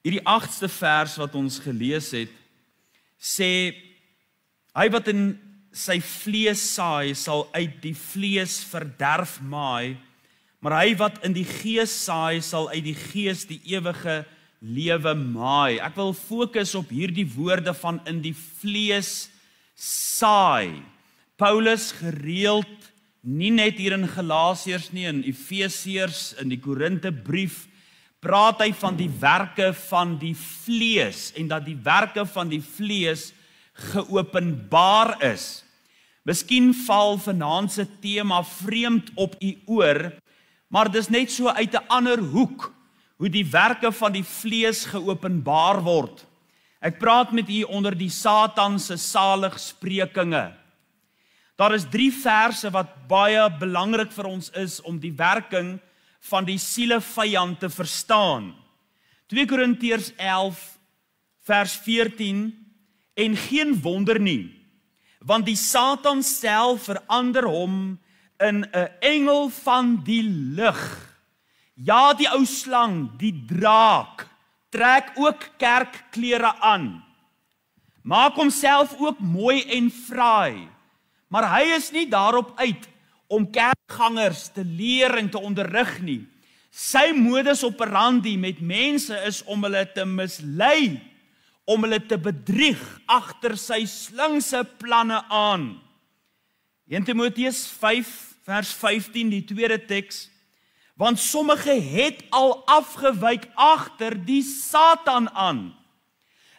Hierdie 8ste vers wat ons gelees het, sê, hy wat in sy vlees saai, sal uit die vlees verderf maai, maar hy wat in die gees saai, sal uit die gees die ewige lewe maai. Ek wil fokus op hierdie woorde van in die vlees saai. Paulus gereeld, nie net hier in Galasiërs nie, in Efesiërs, in die Korintebrief, praat hy van die werke van die vlees, en dat die werke van die vlees geopenbaar is. Miskien val vanaand se tema vreemd op u oor, maar dis net so uit 'n ander hoek, hoe die werke van die vlees geopenbaar word. Ek praat met u onder die Satan se saligsprekinge. Daar is 3 verse wat baie belangrik vir ons is om die werking van die sielevyand te verstaan. 2 Korintiërs 11 vers 14, en geen wonder nie, want die Satan self verander hom in 'n engel van die lig. Ja, die ou slang, die draak, trek ook kerkklere aan. Maak homself ook mooi en fraai, maar hy is nie daarop uit om kerkgangers te leer en te onderrig nie. Sy modus operandi met mense is om hulle te mislei, om hulle te bedrieg agter sy slinkse planne aan. 1 Timoteus 5 vers 15, die tweede teks, want sommige het al afgewyk agter die Satan aan.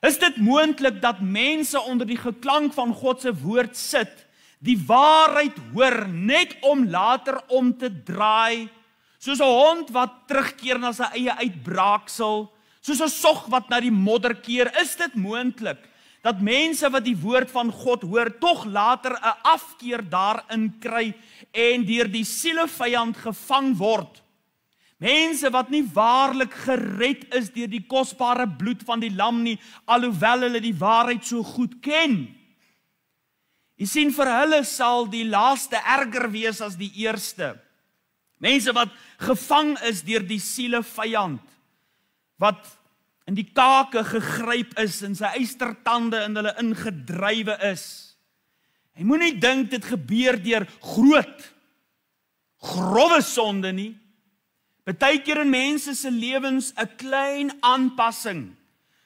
Is dit moontlik dat mense onder die geklank van God se woord sit, die waarheid hoor net om later om te draai, soos 'n hond wat terugkeer na sy eie uitbraaksel, soos 'n sog wat na die modder keer? Is dit moontlik dat mense wat die woord van God hoor, tog later 'n afkeer daarin kry en deur die sielevyand gevang word? Mense wat nie waarlik gered is deur die kosbare bloed van die lam nie, alhoewel hulle die waarheid so goed ken. Jy sien, vir hulle sal die laaste erger wees as die eerste. Mense wat gevang is deur die sielevyand, wat in die kake gegryp is en sy eystertande in hulle ingedrywe is. Hy moenie dink dit gebeur deur growwe sonde nie. Partykeer in mense se lewens 'n klein aanpassing,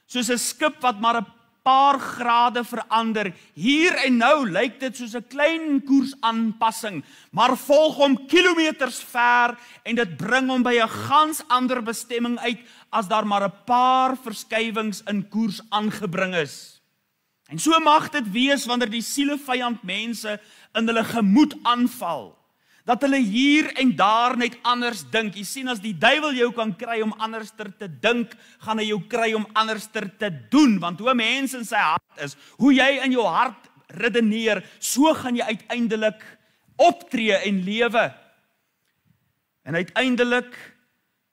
soos 'n skip wat maar 'n paar grade verander. Hier en nou lyk dit soos 'n klein koersaanpassing, maar volg hom kilometers ver en dit bring hom by 'n gans ander bestemming uit as daar maar 'n paar verskywings in koers aangebring is. En so mag dit wees wanneer die sielevyand mense in hulle gemoed aanval, dat hulle hier en daar net anders dink. Jy sien, as die duiwel jou kan kry om anderster te dink, gaan hy jou kry om anderster te doen, want hoe 'n mens in sy hart is, hoe jy in jou hart redeneer, so gaan jy uiteindelik optree en lewe. En uiteindelik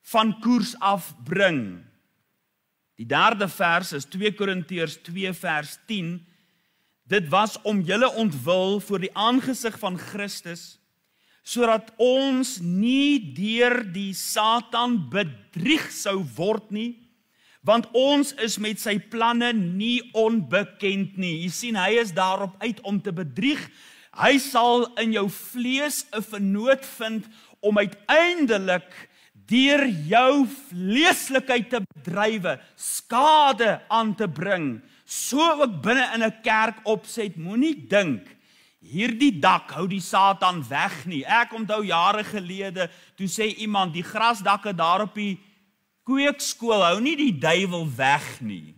van koers afbring. Die 3de vers is 2 Korintiërs 2 vers 10. Dit was om julle ontwil voor die aangesig van Christus, sodat ons nie deur die Satan bedrieg sou word nie, want ons is met sy planne nie onbekend nie. Jy sien, hy is daarop uit om te bedrieg. Hy sal in jou vlees 'n vernoot vind om uiteindelik deur jou vleeslikheid te bedrywe, skade aan te bring. So ook binne in 'n kerk opset, moenie dink hierdie dak hou die Satan weg nie. Ek onthou jare gelede, toe sê iemand, die grasdakke daar op die kweekskool hou nie die duiwel weg nie.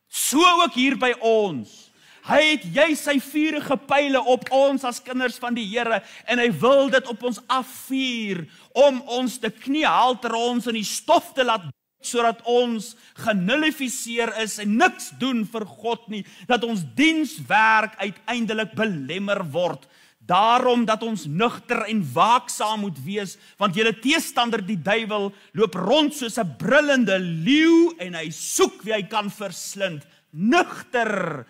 So ook hier by ons. Hy het juis sy vurige pyle op ons as kinders van die Here, en hy wil dit op ons afvuur, om ons te kniehalter, ons in die stof te laat, sodat ons genullifiseer is en niks doen vir God nie, dat ons dienswerk uiteindelik belemmer word. Daarom dat ons nugter en waaksaam moet wees, want julle teestander die duiwel loop rond soos 'n brullende leeu en hy soek wie hy kan verslind. Nugter,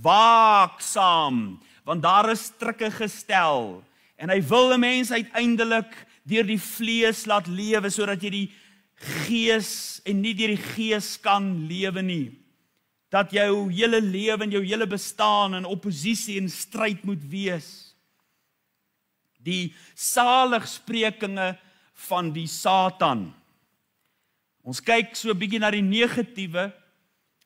waaksaam, want daar is strikke gestel en hy wil 'n mens uiteindelik deur die vlees laat lewe, sodat jy die Gees en nie deur die Gees kan lewe nie. Dat jou hele lewe en jou hele bestaan in opposisie en stryd moet wees. Die saligsprekinge van die Satan. Ons kyk so 'n bietjie na die negatiewe,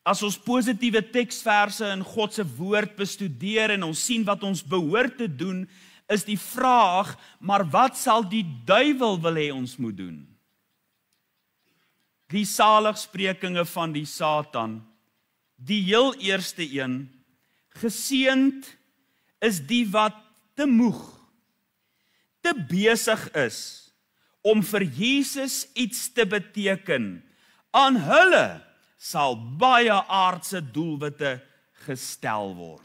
as ons positiewe teksverse in God se woord bestudeer en ons sien wat ons behoort te doen, is die vraag, maar wat sal die duiwel wil hê ons moet doen? Die saligsprekinge van die Satan, die heel eerste een, geseënd is die wat te moeg, te besig is om vir Jesus iets te beteken. Aan hulle sal baie aardse doelwitte gestel word.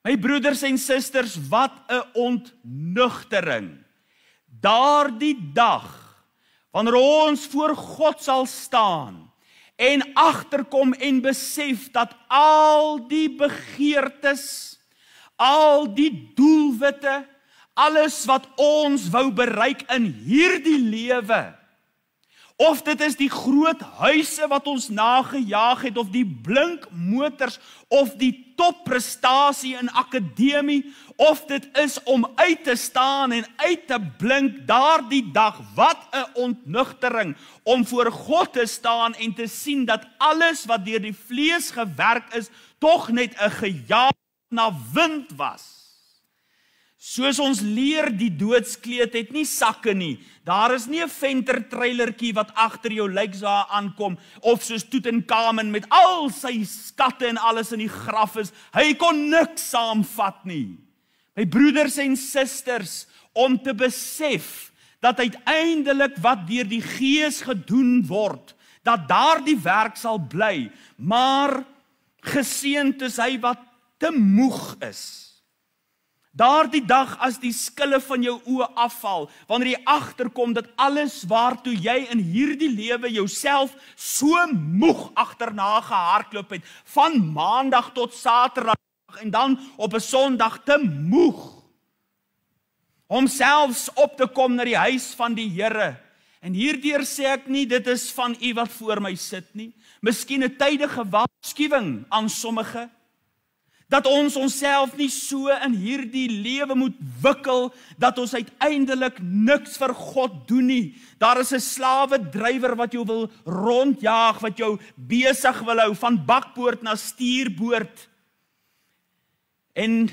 My broeders en susters, wat 'n ontnugtering. Daardie dag, wanneer ons voor God sal staan en agterkom en besef dat al die begeertes, al die doelwitte, alles wat ons wou bereik in hierdie lewe, of dit is die groot huise wat ons nagejaag het, of die blink motors, of die topprestasie in akademie, of dit is om uit te staan en uit te blink daardie dag, wat 'n ontnugtering, om voor God te staan en te sien dat alles wat deur die vlees gewerk is, tog net 'n gejaag na wind was. Soos ons leer, die doodskleed het nie sakke nie. Daar is nie 'n ventertrailertjie wat agter jou lijksaal aankom, of soos Tutankhamen met al sy skatte en alles in die graf is. Hy kon niks saamvat nie. My broeders en susters, om te besef dat uiteindelik wat deur die Gees gedoen word, dat daardie werk sal bly, maar geseënd is hy wat te moeg is. Daardie dag as die skille van jou oë afval, wanneer jy agterkom dat alles waartoe jy in hierdie lewe jouself so moeg agterna gehardloop het, van maandag tot Saterdag en dan op 'n Sondag te moeg, om selfs op te kom na die huis van die Here. En hierdeur sê ek nie, dit is van u wat voor my sit nie. Miskien 'n tydige waarskuwing aan sommige, dat ons onsself nie so in hierdie lewe moet wikkel, dat ons uiteindelik niks vir God doen nie. Daar is 'n slawedrywer wat jou wil rondjaag, wat jou besig wil hou, van bakboord na stuurboord. En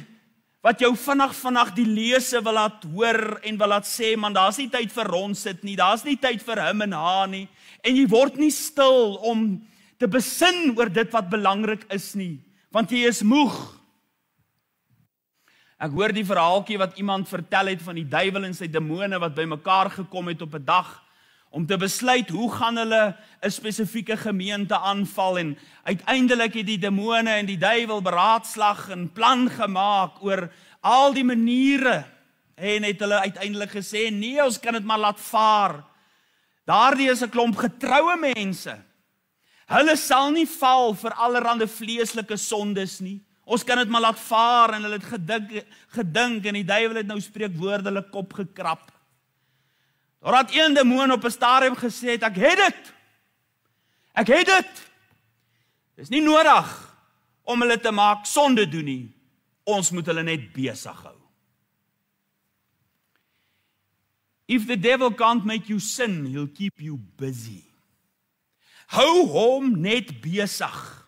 wat jou vinnig die lese wil laat hoor en wil laat sê, man, daar's nie tyd vir rondsit nie, daar's nie tyd vir him en haar nie. En jy word nie stil om te besin oor dit wat belangrik is nie, want jy is moeg. Ek hoor die verhaaltjie wat iemand vertel het van die duiwel en sy demone wat bymekaar gekom het op 'n dag om te besluit hoe gaan hulle 'n spesifieke gemeente aanval, en uiteindelik het die demone en die duiwel beraadslag en plan gemaak oor al die maniere, en het hulle uiteindelik gesê, nee, ons kan dit maar laat vaar. Daardie is 'n klomp getroue mense. Hulle sal nie val vir allerhande vleeslike sondes nie. Ons kan dit maar laat vaar, en hulle het gedink en die duiwel het nou spreekwoordelik kop gekrap. Daar het een demoon op 'n stadium gesê, ek het dit. Ek het dit. Dis nie nodig om hulle te maak sonde doen nie. Ons moet hulle net besig hou. If the devil can't make you sin, he'll keep you busy. Hou hom net besig.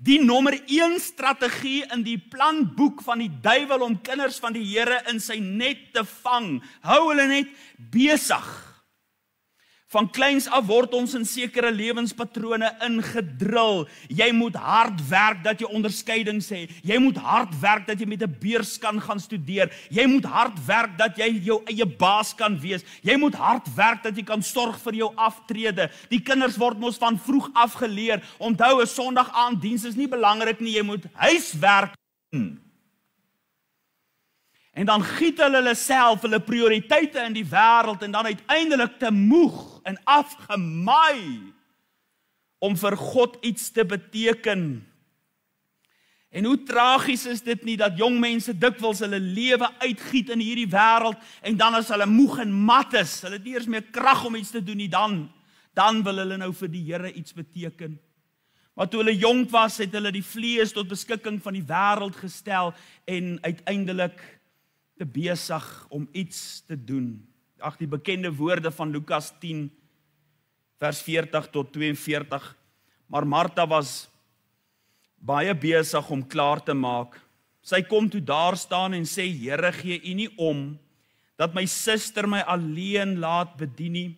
Die nommer 1 strategie in die planboek van die duiwel om kinders van die Here in sy net te vang. Hou hulle net besig. Van kleins af word ons in sekere lewenspatrone ingedrul. Jy moet hard werk dat jy onderskeidings het. Jy moet hard werk dat jy met 'n beurs kan gaan studeer. Jy moet hard werk dat jy jou eie baas kan wees. Jy moet hard werk dat jy kan sorg vir jou aftrede. Die kinders word mos van vroeg af geleer. Onthou, 'n Sondag aand diens is nie belangrik nie. Jy moet huiswerk doen. En dan giet hulle self, hulle prioriteite in die wêreld, en dan uiteindelik te moeg en afgemaai om vir God iets te beteken. En hoe tragies is dit nie, dat jong mense dikwels hulle lewe uitgiet in hierdie wêreld, en dan as hulle moeg en mat is, hulle het nie eers meer krag om iets te doen nie, dan dan wil hulle nou vir die Here iets beteken. Maar toe hulle jonk was, het hulle die vlees tot beskikking van die wêreld gestel en uiteindelik te besig om iets te doen. Ag, die bekende woorde van Lukas 10, vers 40 tot 42. Maar Martha was baie besig om klaar te maak. Sy kom toe daar staan en sê, Here, gee U nie om, dat my suster my alleen laat bedien nie.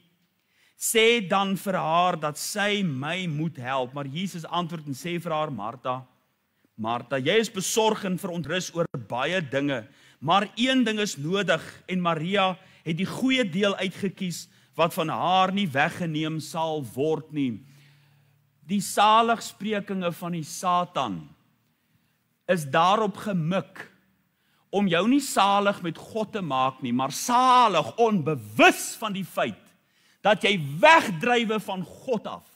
Sê dan vir haar, dat sy my moet help. Maar Jesus antwoord en sê vir haar, Martha, Martha, jy is besorg en verontrus oor baie dinge, maar een ding is nodig, en Maria het die goeie deel uitgekies, wat van haar nie weggeneem sal word nie. Die saligsprekinge van die Satan is daarop gemik om jou nie salig met God te maak nie, maar salig onbewus van die feit dat jy wegdrywe van God af,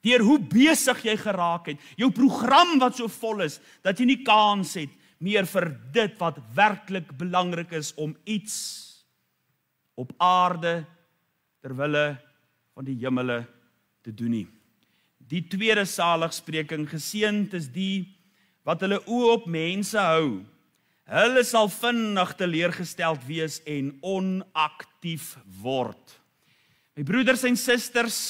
deur hoe besig jy geraak het, jou program wat so vol is, dat jy nie kans het meer vir dit wat werklik belangrik is om iets op aarde terwille van die hemele te doen nie. Die tweede saligspreking, geseënd is die wat hulle oë op mense hou. Hulle sal vinnig teleurgesteld wees en onaktief word. My broeders en susters,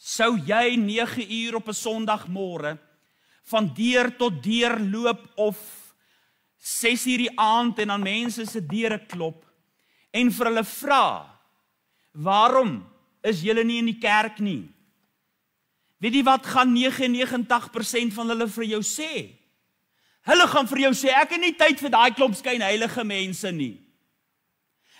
sou jy 9 uur op 'n Sondagmôre van deur tot deur loop of 6 uur die aand en aan mense se deure klop en vir hulle vra, waarom is julle nie in die kerk nie? Weet jy wat gaan 99% van hulle vir jou sê? Hulle gaan vir jou sê, ek het nie tyd vir daai klomp skynheilige mense nie.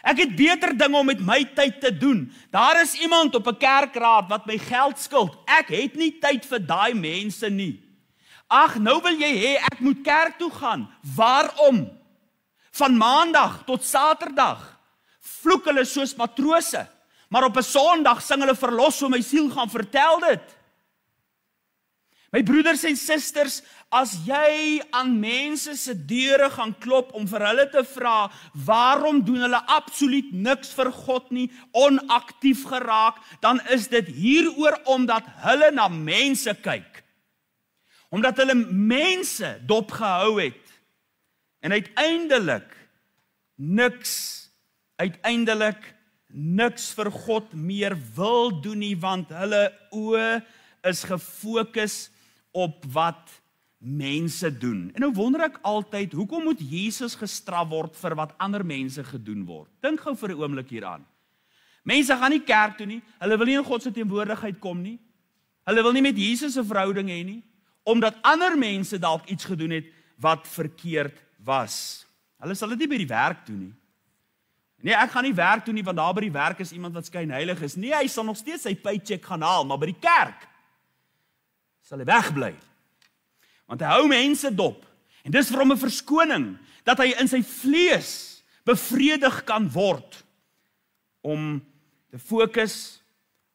Ek het beter dinge om met my tyd te doen. Daar is iemand op 'n kerkraad wat my geld skuld. Ek het nie tyd vir daai mense nie. Ag, nou wil jy hê ek moet kerk toe gaan. Waarom? Van Maandag tot Saterdag vloek hulle soos matrose, maar op 'n Sondag sing hulle verlos vir my siel, gaan vertel dit. My broeders en susters, as jy aan mense se deure gaan klop om vir hulle te vra, waarom doen hulle absoluut niks vir God nie, onaktief geraak, dan is dit hieroor omdat hulle na mense kyk. Omdat hulle mense dopgehou het en uiteindelik niks vir God meer wil doen nie, want hulle oë is gefokus op wat mense doen. En nou wonder ek altyd, hoekom moet Jesus gestraf word vir wat ander mense gedoen word? Dink gou vir 'n oomblik hieraan. Mense gaan nie kerk toe nie, hulle wil nie in God se teenwoordigheid kom nie, hulle wil nie met Jesus 'n verhouding hê nie, omdat ander mense dalk iets gedoen het wat verkeerd was. Hulle sal dit nie by die werk doen nie. Nee, ek gaan nie werk toe nie, want daar by die werk is iemand wat skynheilig is. Nee, hy sal nog steeds sy paycheck gaan haal, maar by die kerk sal hy wegbly. Want hy hou mense dop. En dis vir hom 'n verskoning, dat hy in sy vlees bevredig kan word, om te fokus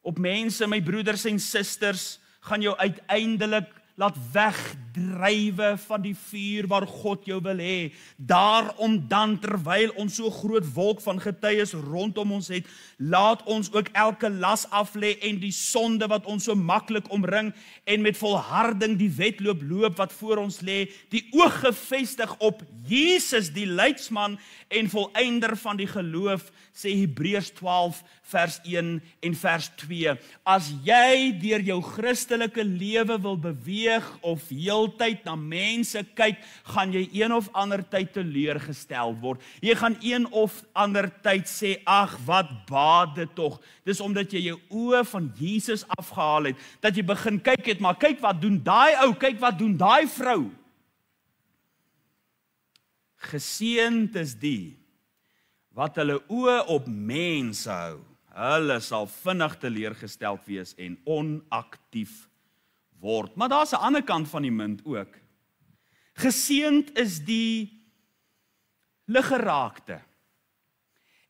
op mense. My broeders en susters, gaan jou uiteindelik laat wegdrywe van die vuur waar God jou wil hê. Daarom dan, terwyl ons so groot wolk van getuies rondom ons het, laat ons ook elke las aflê en die sonde wat ons so maklik omring, en met volharding die wedloop loop wat voor ons lê, die oog gefestig op Jesus, die leidsman en volëinder van die geloof, sê Hebreërs 12 vers 1 en vers 2. As jy deur jou Christelike lewe wil beweeg of heeltyd na mense kyk, gaan jy een of ander tyd teleurgestel word. Jy gaan een of ander tyd sê, ag, wat baat dit tog. Dis omdat jy jou oë van Jesus afgehaal het, dat jy begin kyk het, maar kyk wat doen daai ou, kyk wat doen daai vrou. Geseënd is die wat hulle oë op mense hou. Hulle sal vinnig teleurgesteld wees en onaktief word. Maar daar's 'n ander kant van die munt ook. Geseënd is die liggeraakte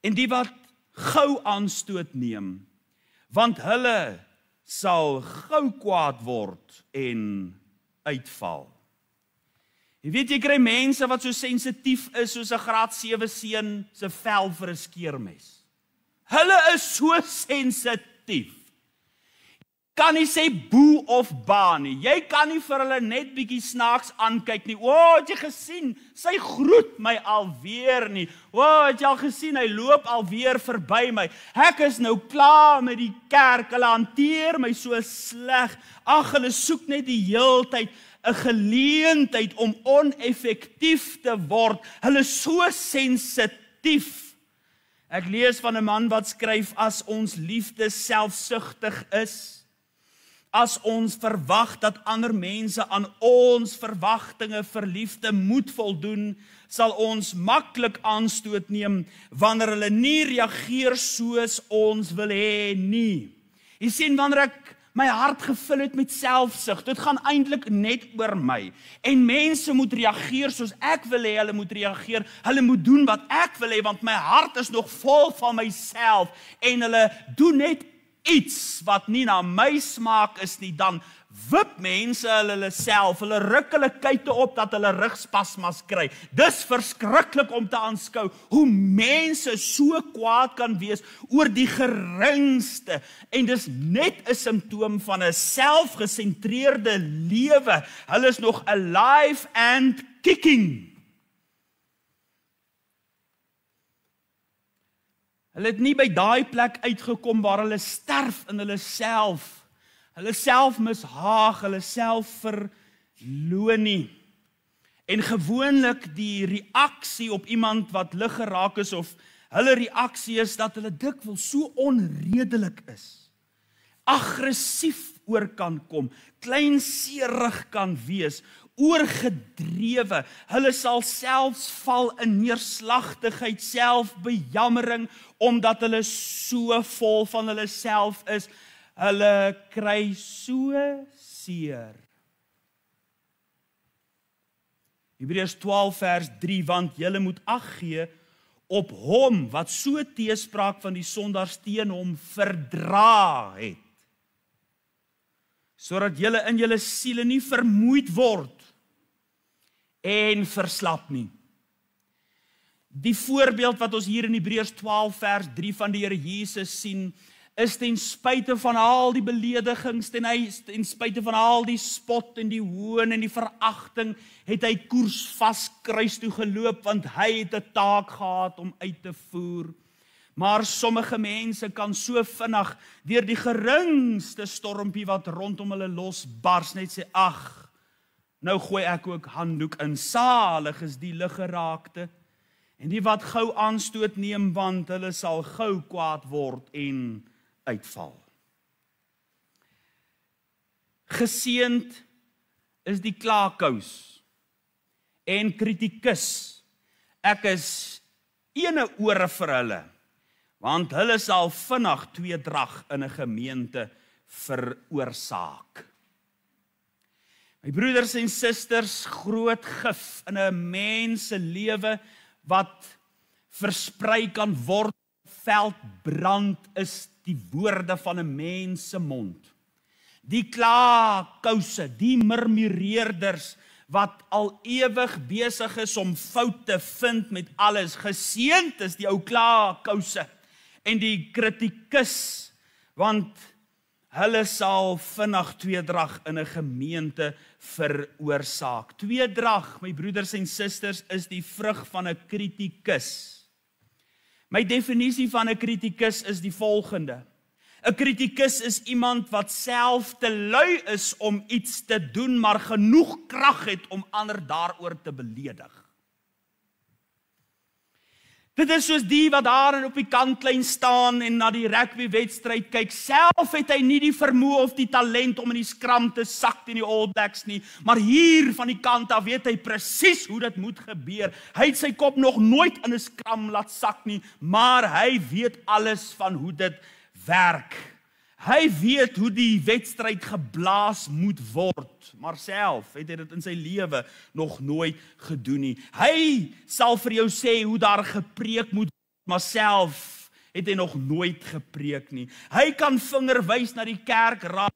en die wat gou aanstoot neem, want hulle sal gou kwaad word en uitval. Jy weet, jy kry mense wat so sensitief is soos 'n graad 7 seun se vel vir 'n skeermes. Hulle is so sensitief. kan nie sê boe of ba nie. Jy kan nie vir hulle net bietjie snaaks aankyk nie. Het jy gesien? Sy groet my alweer nie. Het jy al gesien? Hy loop alweer verby my. Ek is nou klaar met die kerk. Hulle hanteer my so sleg. Ag, hulle soek net die heeltyd 'n geleentheid om oneffektief te word. Hulle is so sensitief. Ek lees van 'n man wat skryf, as ons liefde selfsugtig is, as ons verwag dat ander mense aan ons verwagtinge vir liefde moet voldoen, sal ons maklik aanstoot neem wanneer hulle nie reageer soos ons wil hê nie. Jy sien, wanneer ek my hart gevul het met selfsug, dit gaan eintlik net oor my. En mense moet reageer soos ek wil hê hulle moet reageer. Hulle moet doen wat ek wil hê, want my hart is nog vol van myself. En hulle doen net iets wat nie na my smaak is nie, dan wip mense hulle self, hulle ruk hulle kuite op dat hulle rugspasmas kry. Dis verskriklik om te aanskou hoe mense so kwaad kan wees oor die geringste, en dis net 'n simptoom van 'n selfgesentreerde lewe. Hulle is nog alive and kicking. Hulle het nie by daai plek uitgekom waar hulle sterf in hulle self mishaag, hulle self verloon nie. En gewoonlik die reaksie op iemand wat lig geraak is, of hulle reaksie is dat hulle dikwels so onredelik is, aggressief oor kan kom, kleinserig kan wees, oorgedrewe. Hulle sal selfs val in neerslagtigheid, selfbejammering, omdat hulle so vol van hulle self is. Hulle kry so seer. Hebreërs 12 vers 3, want julle moet ag gee op hom wat so teespraak van die sondaars teen hom verdra het, sodat julle in julle siele nie vermoeid word en verslap nie. Die voorbeeld wat ons hier in Hebreërs 12 vers 3 van die Here Jesus sien, is ten spyte van al die beledigings, ten spyte van al die spot en die hoon en die veragting, het hy koers vas kruis toe geloop, want hy het 'n taak gehad om uit te voer. Maar sommige mense kan so vinnig deur die geringste stormpie wat rondom hulle losbars net sê, ag, nou gooi ek ook handdoek in. Salig is die liggeraakte en die wat gou aanstoot neem, want hulle sal gou kwaad word en uitval. Geseënd is die klaakous en kritikus. Ek is ene ore vir hulle, want hulle sal vinnig tweedrag in 'n gemeente veroorsaak. My broeders en susters, groot gif in 'n mens se lewe wat versprei kan word, veldbrand, is die woorde van 'n mens se mond. Die klaarkouse, die murmureerders wat al ewig besig is om foute te vind met alles. Geseënd is die ou klaarkouse en die kritikus, want hulle sal vinnig tweedrag in 'n gemeente veroorsaak. Tweedrag, my broeders en susters, is die vrug van 'n kritikus. My definisie van 'n kritikus is die volgende. 'n kritikus is iemand wat self te lui is om iets te doen, maar genoeg krag het om ander daaroor te beledig. Dit is soos die wat daar op die kantlyn staan en na die rugbywedstryd kyk. Self het hy nie die vermoë of die talent om in die skram te sak teen die All Blacks nie, maar hier van die kant af weet hy presies hoe dit moet gebeur. Hy het sy kop nog nooit in 'n skram laat sak nie, maar hy weet alles van hoe dit werk. Hy weet hoe die wedstryd geblaas moet word, maar self het hy dit in sy lewe nog nooit gedoen nie. Hy sal vir jou sê hoe daar gepreek moet word, maar self het hy nog nooit gepreek nie. Hy kan vinger wys na die kerkraad,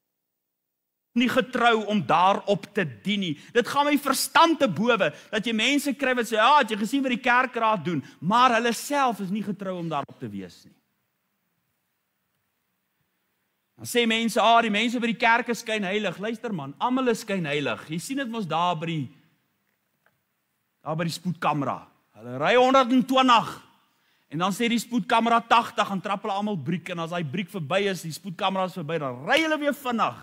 nie getrou om daarop te dien nie. Dit gaan my verstand te bowe, dat jy mense kry wat sê, ja, het jy gesien wat die kerkraad doen, maar hulle self is nie getrou om daarop te wees nie. Dan sê mense, die mense by die kerk is skynheilig. Luister man, almal is skynheilig. Jy sien dit mos daar by die spoedkamera. Hulle ry 120 en dan sê die spoedkamera 80 en trap hulle almal briek en as daai briek verby is, die spoedkamera is verby, dan ry hulle weer vinnig.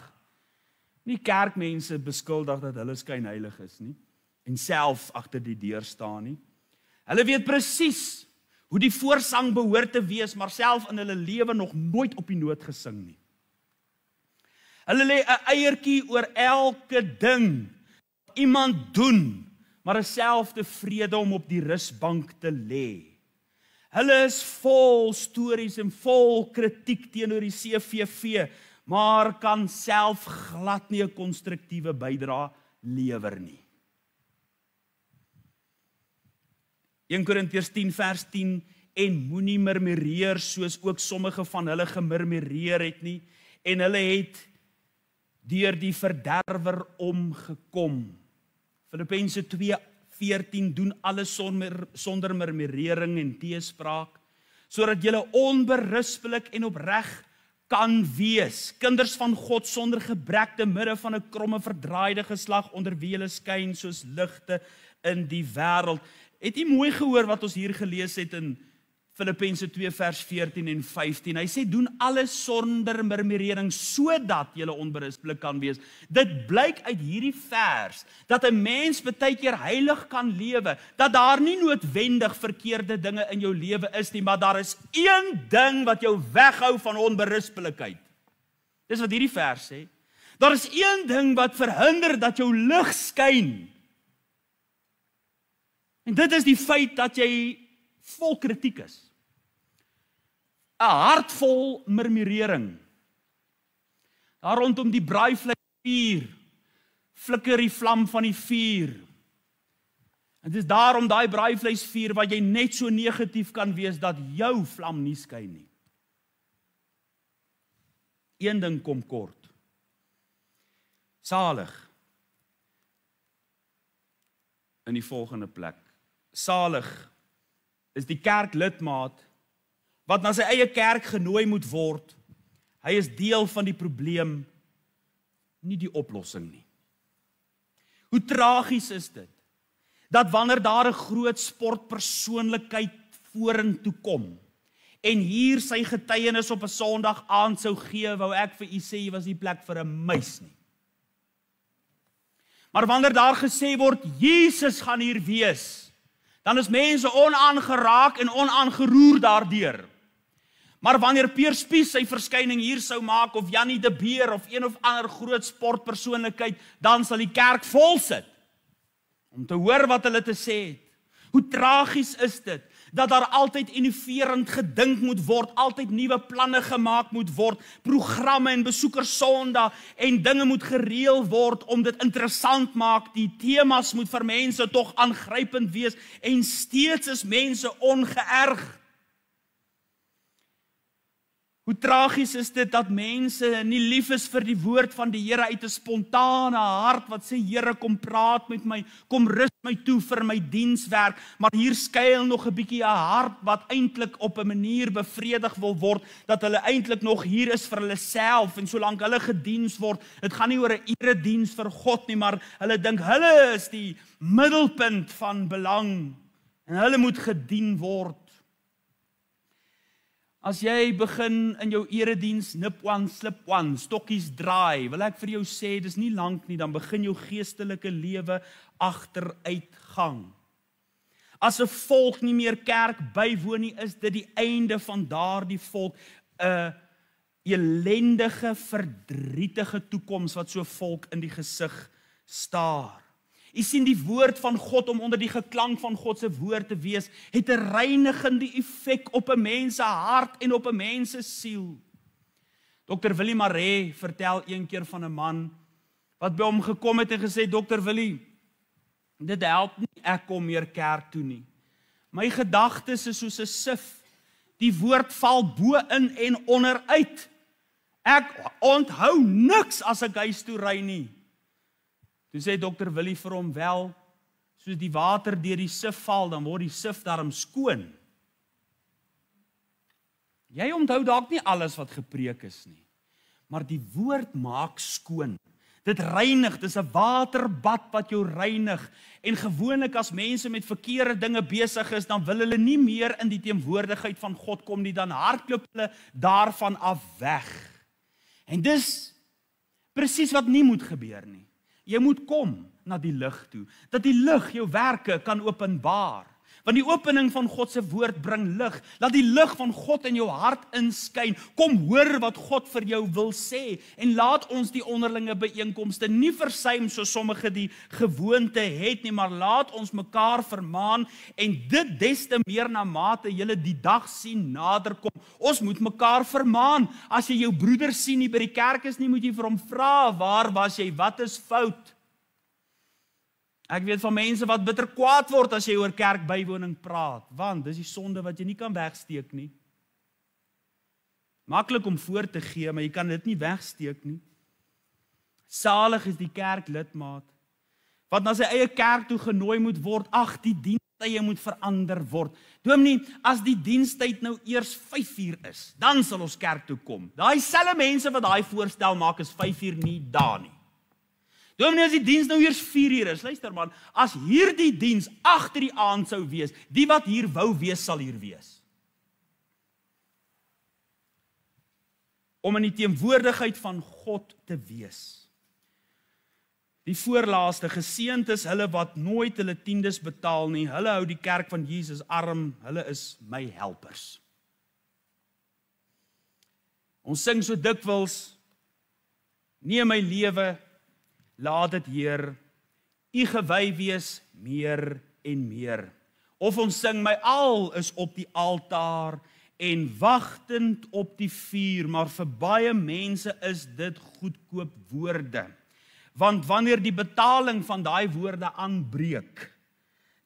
Nie kerkmense beskuldig dat hulle skynheilig is nie en self agter die deur staan nie. Hulle weet presies hoe die voorsang behoort te wees, maar self in hulle lewe nog nooit op die noot gesing nie. Hulle lê 'n eiertjie oor elke ding wat iemand doen, maar is self tevrede om op die rusbank te lê. Hulle is vol stories en vol kritiek teenoor die CVV, maar kan self glad nie 'n konstruktiewe bydrae lewer nie. 1 Korintiërs 10 vers 10, en moenie murmureer soos ook sommige van hulle gemurmureer het nie, en hulle het deur die verderwer omgekom. Filippense 2:14, doen alles sonder murmurering en teespraak, sodat julle onberispelik en opreg kan wees, kinders van God sonder gebrek te midde van 'n kromme verdraaide geslag onder wie julle skyn soos ligte in die wêreld. Het jy mooi gehoor wat ons hier gelees het in Filippense 2 vers 14 en 15? Hy sê, doen alles sonder murmurering, sodat julle onberispelik kan wees. Dit blyk uit hierdie vers, dat 'n mens baie keer heilig kan lewe, dat daar nie noodwendig verkeerde dinge in jou lewe is nie, maar daar is een ding wat jou weghou van onberispelikheid. Dis wat hierdie vers sê. Daar is een ding wat verhinder dat jou lig skyn. En dit is die feit dat jy vol kritiek is. 'n hart vol murmurering. Daar rondom die braaivleisvuur flikker die vlam van die vuur. En dit is daarom daai braaivleisvuur waar jy net so negatief kan wees dat jou vlam nie skyn nie. Een ding kom kort. Salig. In die volgende plek. Salig is die kerklidmaat wat na sy eie kerk genooi moet word. Hy is deel van die probleem, nie die oplossing nie. Hoe tragies is dit, dat wanneer daar 'n groot sportpersoonlikheid vorentoe kom, en hier sy getuienis op 'n Sondag aand sou gee, wou ek vir u sê, jy was nie plek vir 'n muis nie. Maar wanneer daar gesê word, Jesus gaan hier wees, dan is mense onaangeraak en onaangeroer daardeur. Maar wanneer Peer Spies sy verskyning hier sou maak, of Jannie de Beer, of een of ander groot sportpersoonlikheid, dan sal die kerk vol sit, om te hoor wat hulle te sê het. Hoe tragies is dit, dat daar altyd innoverend gedink moet word, altyd nuwe planne gemaak moet word, programme en besoekers Sondag, en dinge moet gereël word om dit interessant maak, die temas moet vir mense tog aangrypend wees, en steeds is mense ongeërg. Hoe tragies is dit dat mense nie lief is vir die woord van die Here uit 'n spontane hart wat sê, Here, kom praat met my, kom rus my toe vir my dienswerk, maar hier skuil nog 'n bietjie 'n hart wat eintlik op 'n manier bevredig wil word, dat hulle eintlik nog hier is vir hulle self, en solank hulle gediens word, dit gaan nie oor 'n erediens vir God nie, maar hulle dink hulle is die middelpunt van belang, en hulle moet gedien word. As jy begin in jou erediens nip one, slip one, stokkies draai, wil ek vir jou sê, dis nie lank nie, dan begin jou geestelike lewe agteruitgang. As 'n volk nie meer kerk bywoon nie, is dit die einde van daardie volk, 'n elendige, verdrietige toekoms wat so volk in die gesig staar. U sien, die woord van God, om onder die geklank van God se woord te wees, het 'n reinigende effek op 'n mens se hart en op 'n mens se siel. Dr. Willie Maree vertel een keer van 'n man wat by hom gekom het en gesê, Dr. Willie, dit help nie, ek kom meer kerk toe nie. My gedagtes is soos 'n sif, die woord val bo in en onderuit. Ek onthou niks as ek huis toe ry nie. Toe sê Dr. Willie vir hom, wel, soos die water deur die sif val, dan word die sif daarom skoon. Jy onthou dalk nie alles wat gepreek is nie, maar die woord maak skoon. Dit reinig, dis 'n waterbad wat jou reinig. En gewoonlik as mense met verkeerde dinge besig is, dan wil hulle nie meer in die teenwoordigheid van God kom nie, dan hardloop hulle daarvan af weg. En dis presies wat nie moet gebeur nie. Jy moet kom na die lig toe, dat die lig jou werke kan openbaar. Want die opening van God se woord bring lig. Laat die lig van God in jou hart inskyn. Kom hoor wat God vir jou wil sê. En laat ons die onderlinge byeenkomste nie versuim so sommige die gewoonte het nie, maar laat ons mekaar vermaan en dit des te meer na mate julle die dag sien naderkom. Ons moet mekaar vermaan. As jy jou broeder sien nie by die kerk is nie, moet jy vir hom vra, waar was jy? Wat is fout? Ek weet van mense wat bitter kwaad word as jy oor kerkbywoning praat, want dis die sonde wat jy nie kan wegsteek nie. Maklik om voor te gee, maar jy kan dit nie wegsteek nie. Salig is die kerklidmaat, wat na sy eie kerk toe genooi moet word, ag, die dienstye moet verander word. Dominee, as die dienstyd nou eers 5 uur is, dan sal ons kerk toe kom. Daai selfe mense wat daai voorstel maak, is 5 uur nie daar nie. Dominee, as die diens nou eers 4 uur is, luister man, as hierdie diens agter die aand sou wees, die wat hier wou wees, sal hier wees. Om in die teenwoordigheid van God te wees. Die voorlaaste, geseënd is hulle wat nooit hulle tiendes betaal nie, hulle hou die kerk van Jesus arm, hulle is my helpers. Ons sing so dikwels, neem my lewe, laat dit Heer, U gewy wees meer en meer. Of ons sing, my al is op die altaar en wagtend op die vuur, maar vir baie mense is dit goedkoop woorde. Want wanneer die betaling van daai woorde aanbreek,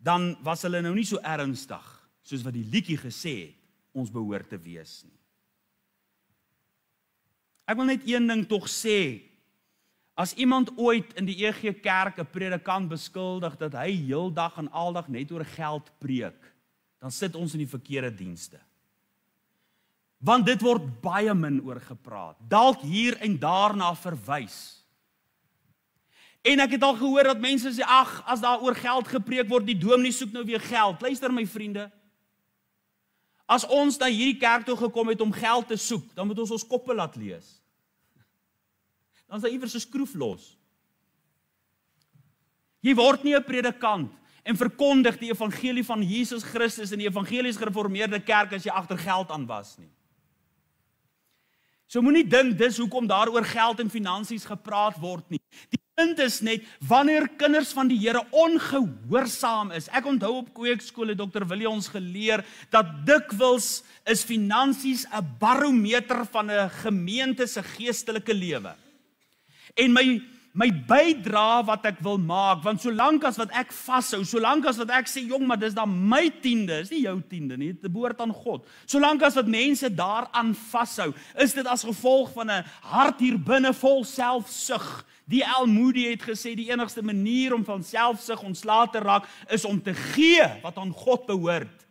dan was hulle nou nie so ernstig, soos wat die liedjie gesê het, ons behoort te wees nie. Ek wil net een ding tog sê, as iemand ooit in die EG Kerk 'n predikant beskuldig dat hy heeldag en aldag net oor geld preek, dan sit ons in die verkeerde dienste. Want dit word baie min oor gepraat, dalk hier en daarna verwys. En ek het al gehoor dat mense sê, ag, as daar oor geld gepreek word, die dominee soek nou weer geld. Luister my vriende, as ons na hierdie kerk toe gekom het om geld te soek, dan moet ons koppe laat lees. Dan is daar iewers 'n skroef los. Jy word nie 'n predikant en verkondig die evangelie van Jesus Christus in die evangelies gereformeerde kerk as jy agter geld aan was nie. So moenie dink dis hoekom daar oor geld en finansies gepraat word nie. Die punt is net, wanneer kinders van die Here ongehoorsaam is. Ek onthou op kweekskool het Dr. Willie ons geleer, dat dikwels is finansies 'n barometer van 'n gemeente se geestelike lewe. En my bydra wat ek wil maak, want solank as wat ek vashou, solank as wat ek sê, jong, maar dis dan my tiende, is nie jou tiende nie, dit behoort aan God. Solank as wat mense daaraan vashou, is dit as gevolg van 'n hart hier binne vol selfsug. D.L. Moody het gesê, die enigste manier om van selfsug ontslae te raak, is om te gee wat aan God behoort.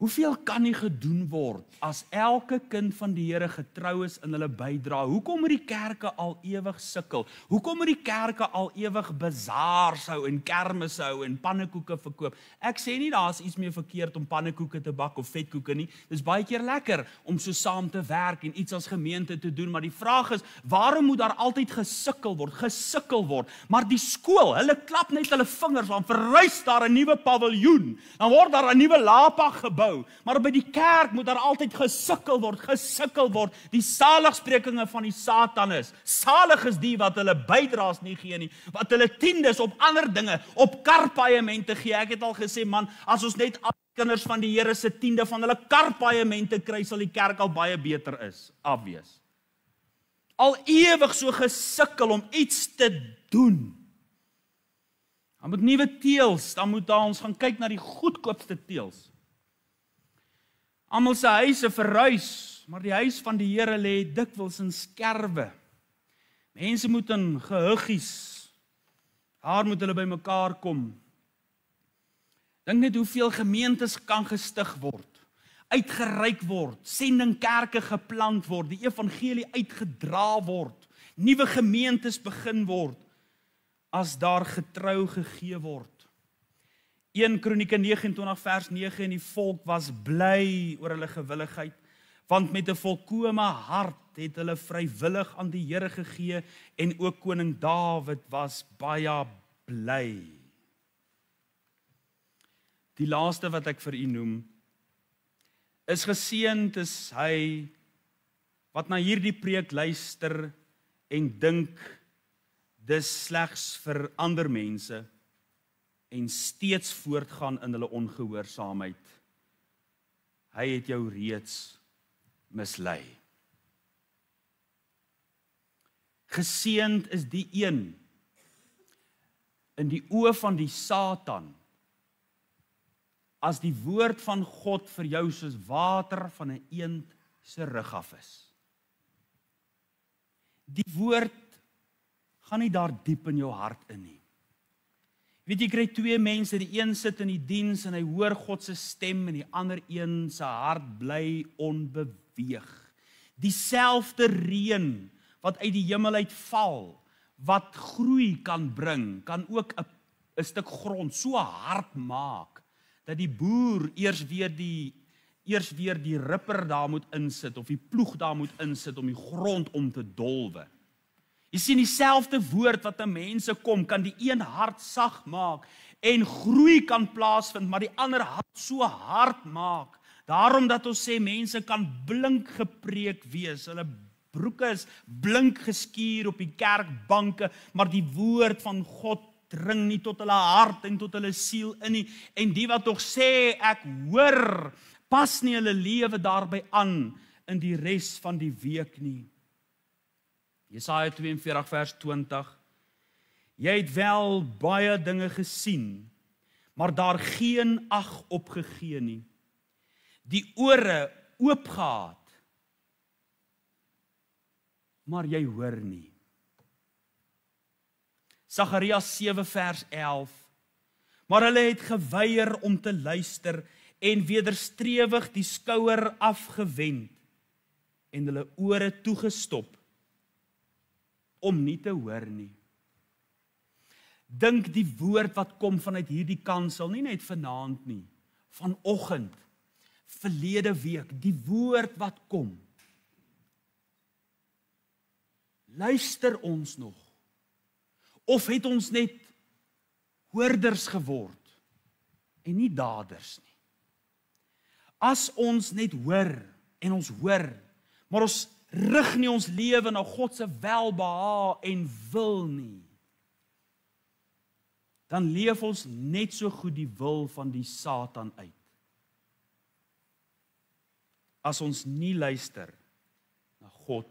Hoeveel kan nie gedoen word as elke kind van die Here getrou is in hulle bydra? Hoekom moet die kerke al ewig sukkel? Hoekom moet die kerke al ewig bazaars hou en kermis hou en pannekoeke verkoop? Ek sê nie daar is iets meer verkeerd om pannekoeke te bak of vetkoeke nie. Dis baie keer lekker om so saam te werk en iets as gemeente te doen, maar die vraag is, waarom moet daar altyd gesukkel word? Maar die skool, hulle klap net hulle vingers, dan verrys daar 'n nuwe paviljoen, dan word daar 'n nuwe lapak gebou. Maar by die kerk moet daar altyd gesukkel word. Die saligsprekinge van die Satan is, salig is die wat hulle bydraes nie gee nie, wat hulle tiendes op ander dinge, op karpaemente gee. Ek het al gesê, man, as ons net al kinders van die Here se tiende van hulle karpaemente kry, sal die kerk al baie beter afwees. Al ewig so gesukkel om iets te doen. Dan moet nuwe teels, dan moet ons gaan kyk na die goedkoopste teels. Almal se huise verruis, maar die huis van die Here lê dikwels in skerwe. Mense moet in gehuggies, daar moet hulle by mekaar kom. Dink net hoeveel gemeentes kan gestig word. uitgereik word, sendingkerke geplant word, die evangelie uitgedra word, nuwe gemeentes begin word, as daar getrou gegee word. 1 Kronieke 29 vers 9 en die volk was bly oor hulle gewilligheid, want met 'n volkome hart het hulle vrywillig aan die Here gegee en ook koning Dawid was baie bly. Die laaste wat ek vir u noem, is geseënd is hy wat na hierdie preek luister en dink dis slegs vir ander mense en steeds voortgaan in hulle ongehoorsaamheid. Hy het jou reeds mislei. Geseënd is die een in die oë van die Satan, as die woord van God vir jou soos water van 'n eend se rug af is. Die woord gaan nie daar diep in jou hart in nie. Weet jy, kry twee mense, die een sit in die diens en hy hoor God se stem en die ander een se hart bly onbeweeg. Dieselfde reën wat uit die hemel uitval, wat groei kan bring, kan ook 'n stuk grond so hard maak dat die boer eers weer die ripper daar moet insit of die ploeg daar moet insit om die grond om te dolwe. Jy sien, dieselfde woord wat aan mense kom, kan die een hart sag maak en groei kan plaasvind, maar die ander hart so hard maak. Daarom dat ons sê mense kan blink gepreek wees, hulle broeke is blink geskuur op die kerkbanke, maar die woord van God dring nie tot hulle hart en tot hulle siel in nie, en die wat tog sê ek hoor, pas nie hulle lewe daarby aan in die res van die week nie. Jesaja 42 vers 20. Jy het wel baie dinge gesien, maar daar geen ag op gegee nie. Die ore oopgehad, maar jy hoor nie. Sagarias 7 vers 11. Maar hulle het geweier om te luister en wederstrewig die skouer afgewend en hulle ore toegestop om nie te hoor nie. Dink die woord wat kom vanuit hierdie kansel, nie net vanaand nie, vanoggend, verlede week, die woord wat kom. Luister ons nog? Of het ons net hoorders geword en nie daders nie? As ons net hoor en ons hoor, maar ons rig nie ons lewe na God se welbehae en wil nie, dan leef ons net so goed die wil van die Satan uit. As ons nie luister na God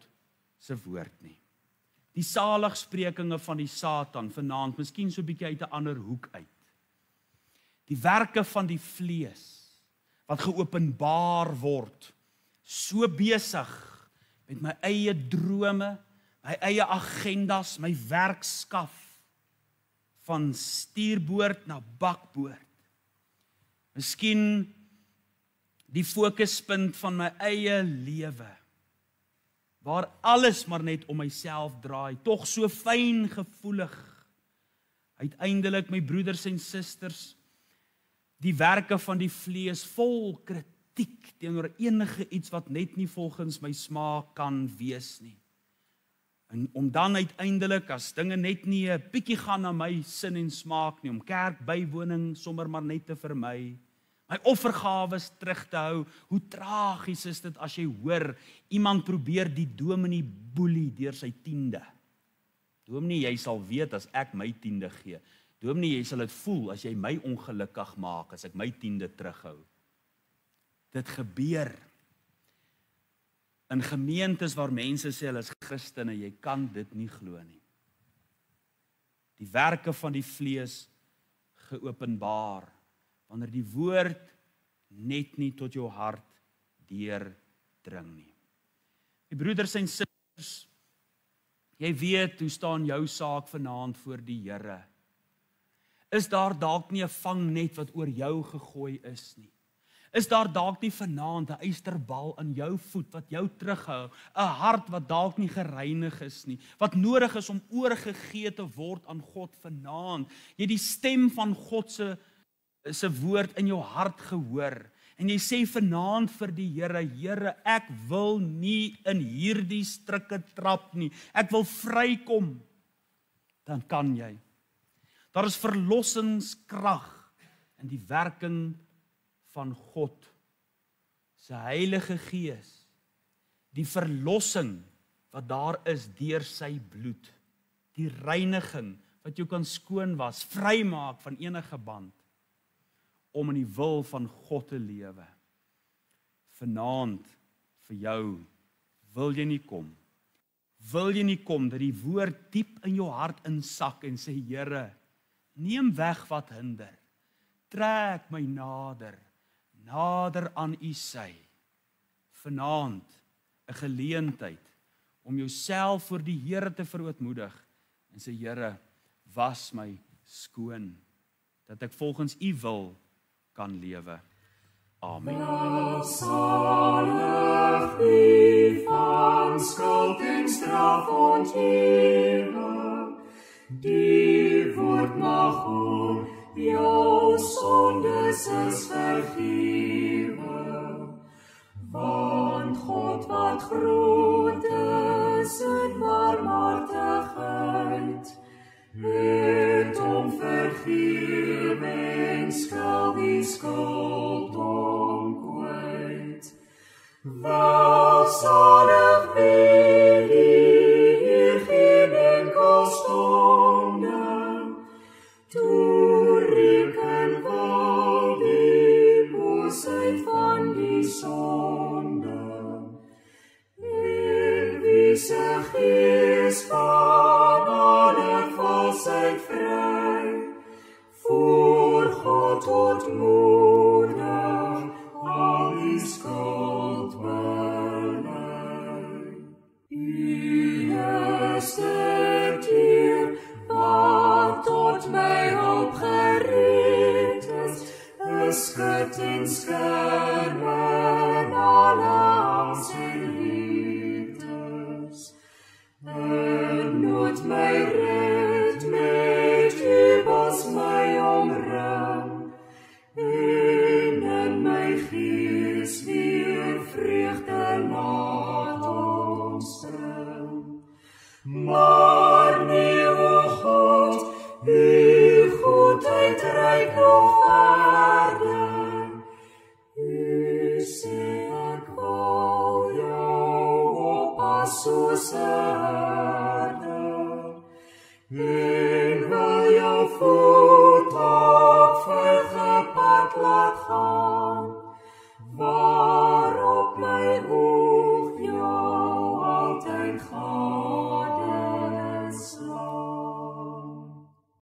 se woord nie. Die saligsprekinge van die Satan vanaand, miskien so 'n bietjie uit 'n ander hoek uit. Die werke van die vlees wat geopenbaar word, so besig met my eie drome, my eie agendas, my werkskaf, van stuurboord na bakboord. Miskien die fokuspunt van my eie lewe, waar alles maar net om myself draai, tog so fyn gevoelig. Uiteindelik, my broeders en susters, die werke van die vlees vol kritiek teenoor enige iets wat net nie volgens my smaak kan wees nie. En om dan uiteindelik, as dinge net nie 'n bietjie gaan na my sin en smaak nie, om kerkbywoning sommer maar net te vermy, my offergawes terug te hou, hoe tragies is dit as jy hoor, iemand probeer die dominee boelie deur sy 10de. Dominee, jy sal weet as ek my 10de gee. Dominee, jy sal dit voel as jy my ongelukkig maak, as ek my 10de terughou. Dit gebeur in gemeentes waar mense sê hulle is Christene, jy kan dit nie glo nie. Die werke van die vlees geopenbaar, wanneer die woord net nie tot jou hart deurdring nie. Die broeders en susters, jy weet hoe staan jou saak vanaand voor die Here. Is daar dalk nie 'n vangnet wat oor jou gegooi is nie? Is daar dalk nie vanaand 'n eysterbal aan jou voet wat jou terughou, 'n hart wat dalk nie gereinig is nie, wat nodig is om oorgegee te word aan God vanaand? Jy het die stem van God se woord in jou hart gehoor en jy sê vanaand vir die Here, Here, ek wil nie in hierdie strikke trap nie. Ek wil vrykom. Dan kan jy. Daar is verlossingskrag in die werking van God, sy Heilige Gees, die verlossing wat daar is deur sy bloed, die reiniging wat jou kan skoon was, vrymaak van enige band, om in die wil van God te lewe. Vanaand vir jou, wil jy nie kom? Wil jy nie kom dat die woord diep in jou hart insak en sê, Here, neem weg wat hinder, trek my nader aan u sy. Vanaand 'n geleentheid om jouself voor die Here te verootmoedig en sê, Here, was my skoon, dat ek volgens u wil kan lewe. Amen. Welsalig wie van skuld en straf onthewe, die woord mag hoor, jou sondes is vergewe. Want God wat groot is in barmhartigheid, het hom vergewe en skuld die skuld omkwyt. Welsalig wie hier geen enkel stonde toereken wil die boosheid van die sonde, en wie se gees van alle valsheid vry, voor God ontmoedig al die skuld bely. U is de Heer wat tot my hulp gereed is, 'n skud en skerm in alle angs en liefdes. En nood my red met jubels my omring, en in my gees weer vreugde laat ontspring. Maar nie, o God, u goedheid reik nog verder. U sê ek wou jou oppas soos 'n herder, en wil jou voet op veilige pad laat gaan, waarop my oog jou altyd gaan.